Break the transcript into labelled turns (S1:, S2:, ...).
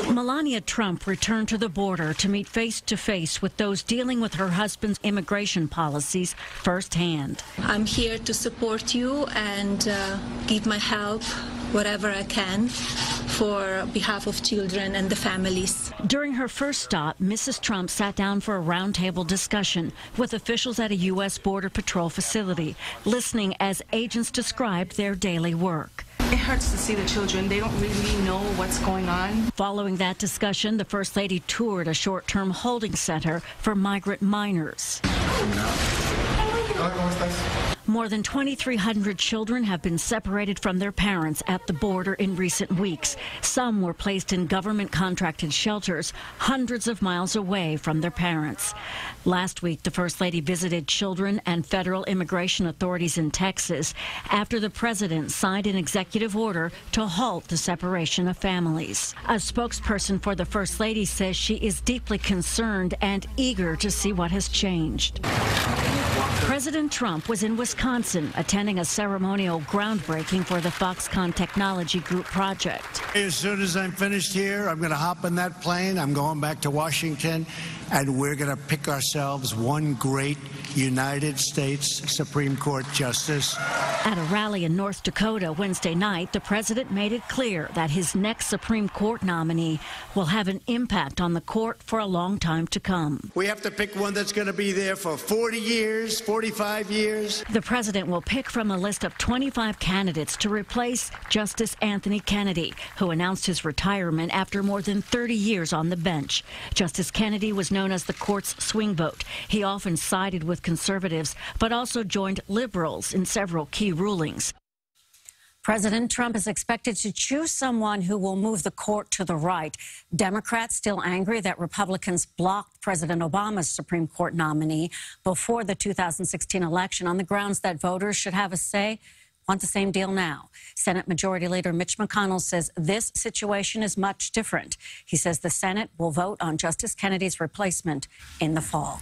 S1: Melania Trump returned to the border to meet face-to-face with those dealing with her husband's immigration policies firsthand.
S2: I'm here to support you and give my help, whatever I can, for behalf of children and the families.
S1: During her first stop, Mrs. Trump sat down for a roundtable discussion with officials at a U.S. Border Patrol facility, listening as agents described their daily work.
S3: It hurts to see the children. They don't really know what's going on.
S1: Following that discussion, the First Lady toured a short-term holding center for migrant minors. More than 2,300 children have been separated from their parents at the border in recent weeks. Some were placed in government-contracted shelters hundreds of miles away from their parents. Last week, the First Lady visited children and federal immigration authorities in Texas after the president signed an executive order to halt the separation of families. A spokesperson for the First Lady says she is deeply concerned and eager to see what has changed. President Trump was in Wisconsin attending a ceremonial groundbreaking for the Foxconn Technology Group project.
S4: As soon as I'm finished here, I'm going to hop in that plane. I'm going back to Washington, and we're going to pick ourselves one great United States Supreme Court justice.
S1: At a rally in North Dakota Wednesday night, the president made it clear that his next Supreme Court nominee will have an impact on the court for a long time to come.
S4: We have to pick one that's going to be there for 40 years, 45 years.
S1: The president will pick from a list of 25 candidates to replace Justice Anthony Kennedy, who announced his retirement after more than 30 years on the bench. Justice Kennedy was known as the court's swing vote. He often sided with conservatives, but also joined liberals in several key rulings.
S5: President Trump is expected to choose someone who will move the court to the right. Democrats still angry that Republicans blocked President Obama's Supreme Court nominee before the 2016 election on the grounds that voters should have a say. Want the same deal now. Senate Majority Leader Mitch McConnell says this situation is much different. He says the Senate will vote on Justice Kennedy's replacement in the fall.